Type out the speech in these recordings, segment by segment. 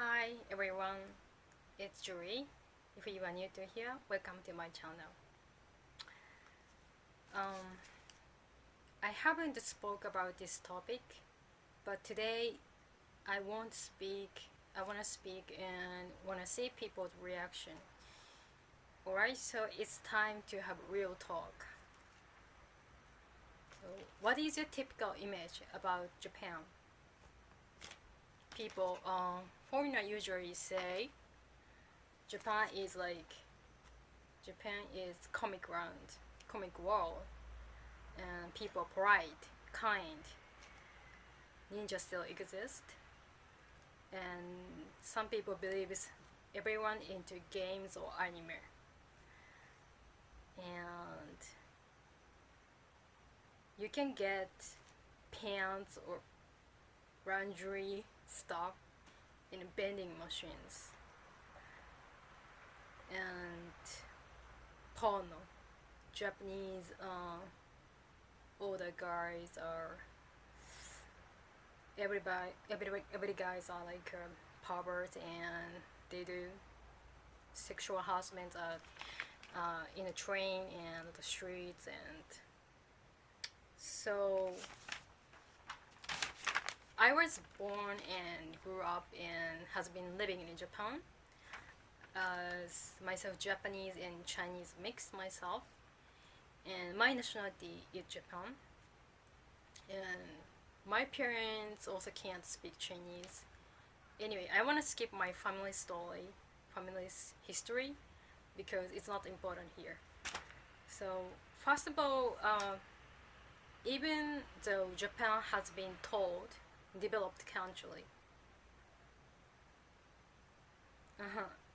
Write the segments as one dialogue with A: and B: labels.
A: Hi everyone, it's Juri. If you are new to here, welcome to my channel. I haven't spoke about this topic, but today I want to speak and want to see people's reaction. Alright, so it's time to have real talk. So what is your typical image about Japan? People, foreigners usually say Japan is comic world, and people polite, kind. Ninja still exist, and some people believe everyone into games or anime. And you can get pants or laundry stuff in vending machines. And porno, Japanese older guys are every guys are like perverts, and they do sexual harassment in the train and the streets. And so I was born and grew up and has been living in Japan as myself Japanese and Chinese mixed myself, and my nationality is Japan, and my parents also can't speak Chinese. Anyway, I want to skip my family's history because it's not important here. So first of all, even though Japan has been told developed country,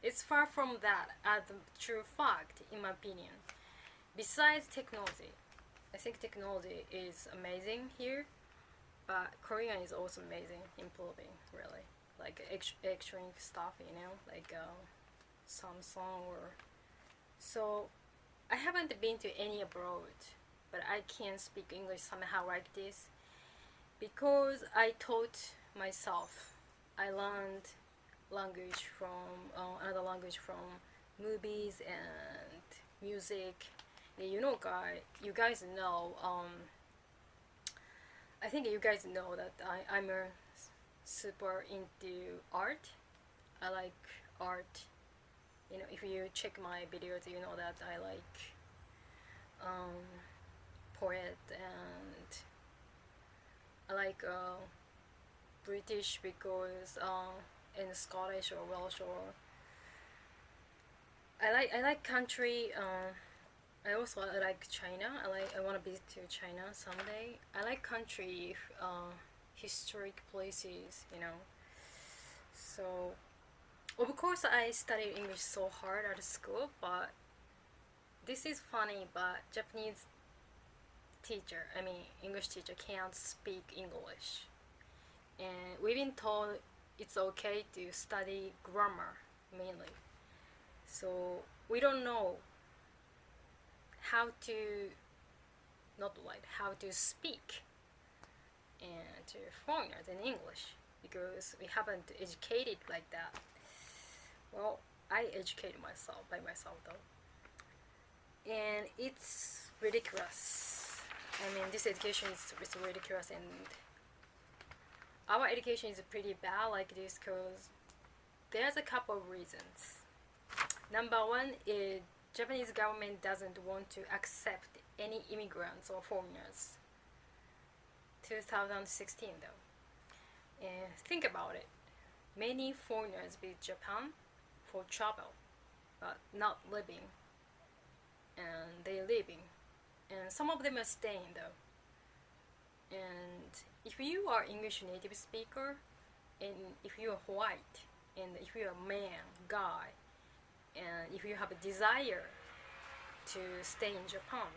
A: it's far from that as a true fact, in my opinion. Besides technology, I think technology is amazing here, but Korean is also amazing, improving really, like electronic stuff, like Samsung or so. I haven't been to any abroad, but I can speak English somehow like this because I taught myself. I learned another language from movies and music. And you guys know. I think you guys know that I'm super into art. I like art. If you check my videos, you know that I like poet, and I like British because in Scottish or Welsh, or I like country. I also like China. I want to visit to China someday. I like country, historic places. So of course I studied English so hard at school, but this is funny. But English teacher can't speak English, and we've been told it's okay to study grammar mainly. So we don't know how to how to speak and to foreigners in English because we haven't educated like that. Well, I educated myself by myself though, and it's ridiculous. This education is ridiculous, and our education is pretty bad like this because there's a couple of reasons. Number one is Japanese government doesn't want to accept any immigrants or foreigners. 2016 though. And think about it. Many foreigners visit Japan for travel, but not living. And they're living. And some of them are staying though. And if you are English native speaker, and if you are white, and if you are a man, guy, and if you have a desire to stay in Japan,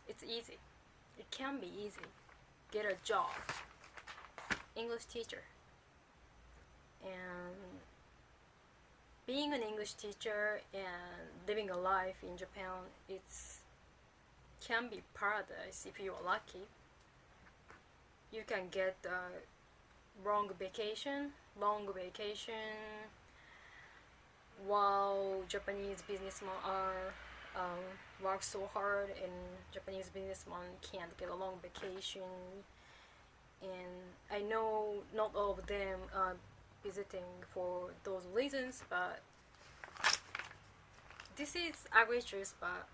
A: it's easy. It can be easy. Get a job, English teacher. And being an English teacher and living a life in Japan, can be paradise if you are lucky. You can get long vacation while Japanese businessmen are work so hard, and Japanese businessmen can't get a long vacation. And I know not all of them are visiting for those reasons, but this is outrageous. But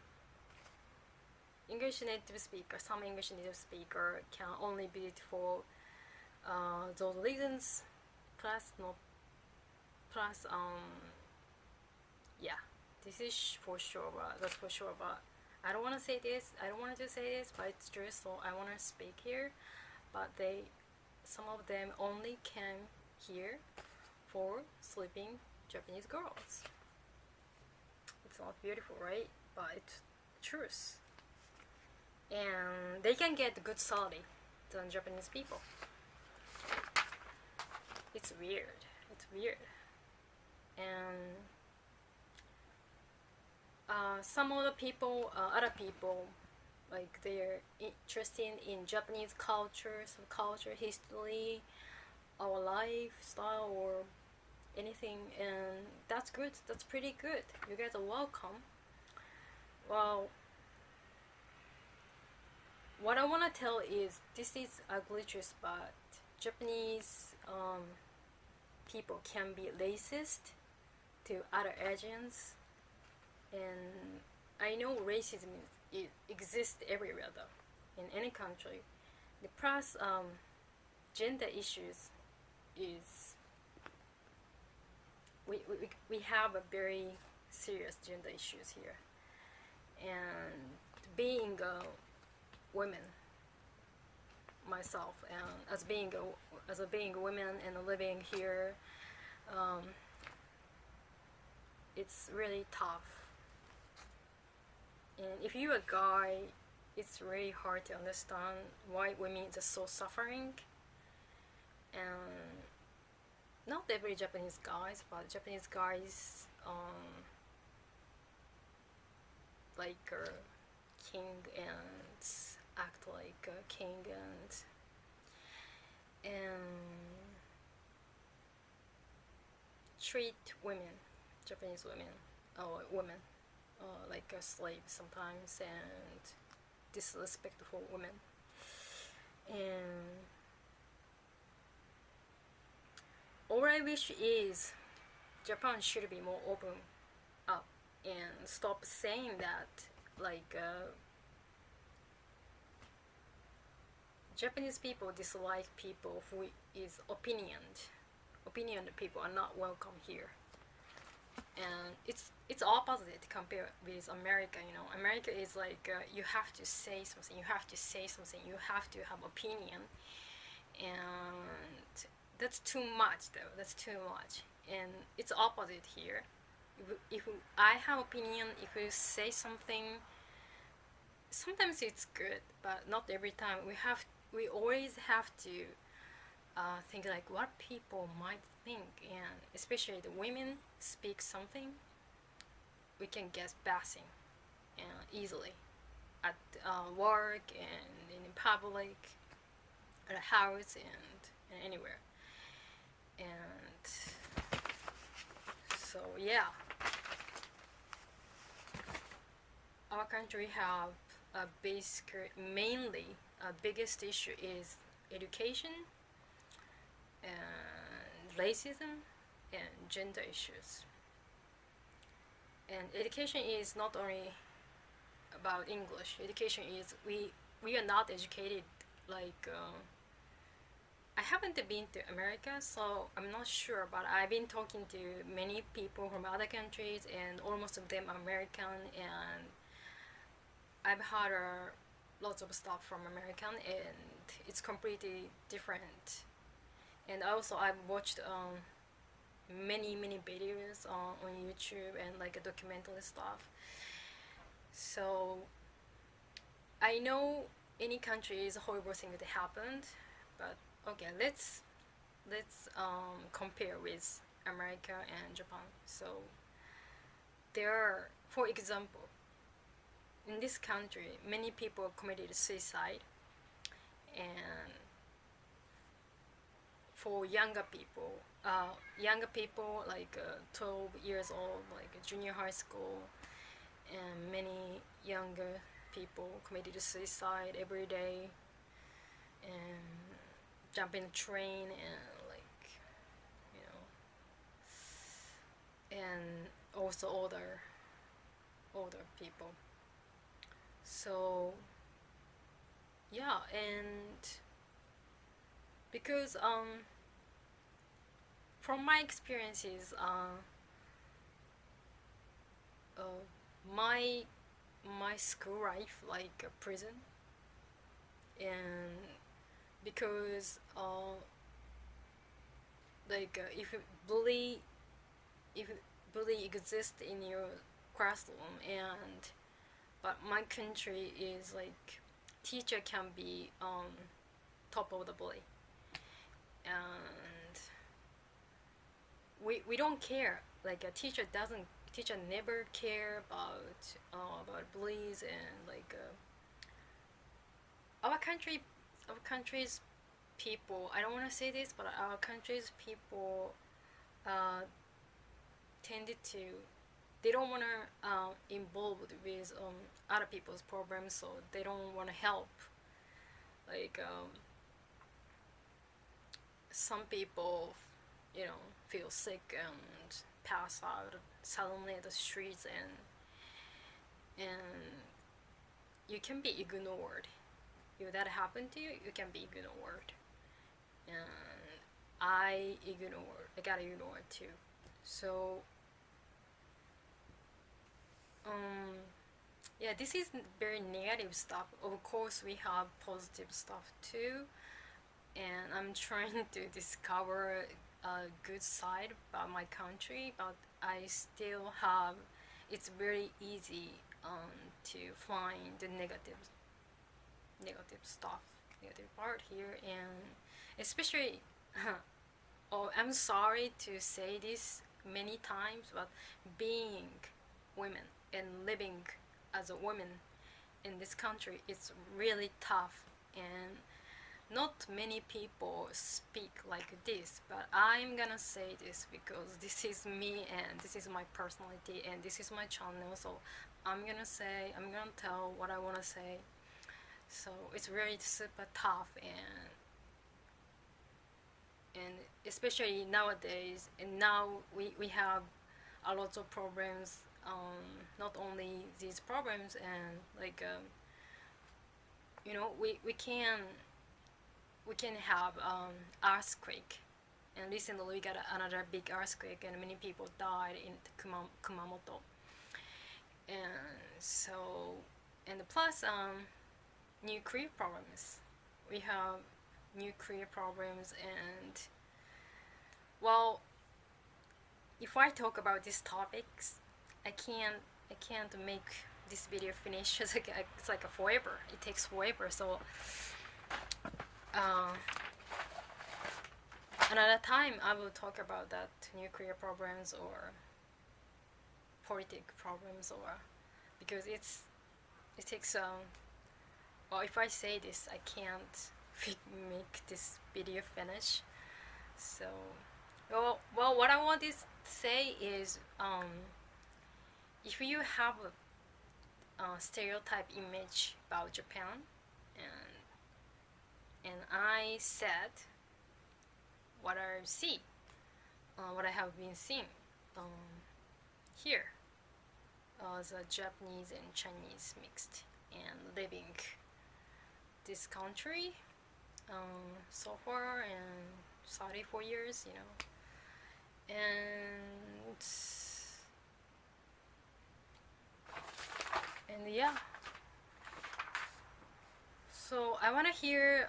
A: some English native speaker can only visit for those reasons, plus not plus yeah, this is for sure. That's for sure. But I don't want to say this. I don't want to say this, but it's true. So I want to speak here. But some of them only came here for sleeping Japanese girls. It's not beautiful, right? But it's truth. And they can get good salary than Japanese people. It's weird. It's weird. And some other people, like they're interested in Japanese culture, some culture, history, our lifestyle, or anything, and that's good. That's pretty good. You guys are welcome. Well, what I want to tell is this is a glitches, but Japanese people can be racist to other Asians, and I know racism exists everywhere though, in any country. The plus gender issues is we have a very serious gender issues here, and being a woman myself, and as being a woman and living here, it's really tough. And if you're a guy, it's really hard to understand why women are so suffering. And not every Japanese guys, but Japanese guys like a king and act like a king, and treat women, Japanese women, or women, like a slave sometimes, and disrespectful women. And all I wish is Japan should be more open up and stop saying that, like Japanese people dislike people who is opinioned people are not welcome here. And it's opposite compared with America. America is like you have to say something, you have to have opinion, and that's too much though. That's too much. And it's opposite here. If I have opinion, if you say something, sometimes it's good, but not every time. We always have to think like what people might think, and especially the women speak something, we can get bashing easily at work and in public, at a house, and anywhere. And so yeah, our country have mainly biggest issue is education and racism and gender issues. And education is not only about English. Education is we are not educated like I haven't been to America, so I'm not sure, but I've been talking to many people from other countries, and almost of them are American, and I've heard lots of stuff from American, and it's completely different. And also I've watched many videos on YouTube and like a documentary stuff. So I know any country is a horrible thing that happened, but okay, let's compare with America and Japan. So there are, for example, in this country, many people committed suicide, and for younger people like 12 years old, like junior high school, and many younger people committed suicide every day, and jump in a train and like, you know, and also older people. So yeah, and because from my experiences, uh, my my school life like a prison, and because like if bully exists in your classroom, and but my country is like teacher can be top of the bully, and we don't care, like a teacher never care about bullies, and like our country our country's people, I don't want to say this, but our country's people uh, tended to, they don't want to involved with other people's problems, so they don't want to help. Like some people, feel sick and pass out suddenly at the streets, and you can be ignored. If that happened to you, you can be ignored. And I got ignored too. So um yeah, this is very negative stuff. Of course we have positive stuff too, and I'm trying to discover a good side about my country, but I still have, it's very easy to find the negative stuff, negative part here, and especially oh, I'm sorry to say this many times, but being women and living as a woman in this country, it's really tough, and not many people speak like this, but I'm gonna say this because this is me and this is my personality and this is my channel, so I'm gonna tell what I wanna say. So it's really super tough, and especially nowadays, and now we have a lot of problems, not only these problems, and like we can have earthquake, and recently we got another big earthquake and many people died in Kumamoto, and so, and plus nuclear problems, we have nuclear problems, and well, if I talk about these topics, I can't make this video finish. It's like a forever. It takes forever. So uh, another time I will talk about that nuclear problems or politic problems, or because it takes well, if I say this, I can't make this video finish. So well, what I want to say is if you have a stereotype image about Japan, and I said what I see, what I have been seeing here as a Japanese and Chinese mixed, and living this country so far, and 34 years, and yeah. So I want to hear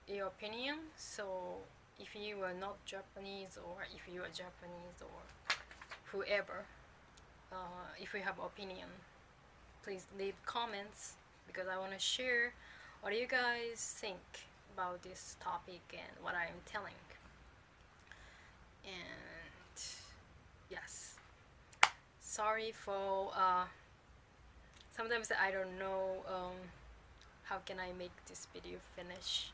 A: your opinion. So if you are not Japanese, or if you are Japanese, or whoever, if you have opinion, please leave comments, because I want to share what do you guys think about this topic and what I'm telling. And yes, sorry for sometimes I don't know how can I make this video finish,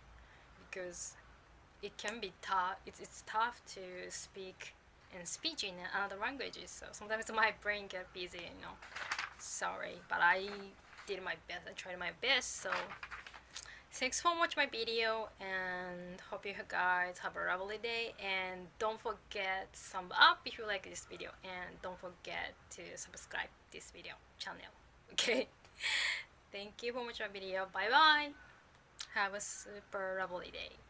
A: because it can be tough. It's tough to speak and speech in other languages. So sometimes my brain get busy. Sorry, but I did my best. I tried my best. So thanks for watching my video, and hope you guys have a lovely day. And don't forget thumb up if you like this video, and don't forget to subscribe this video channel. Okay. Thank you for watching my video. Bye bye. Have a super lovely day.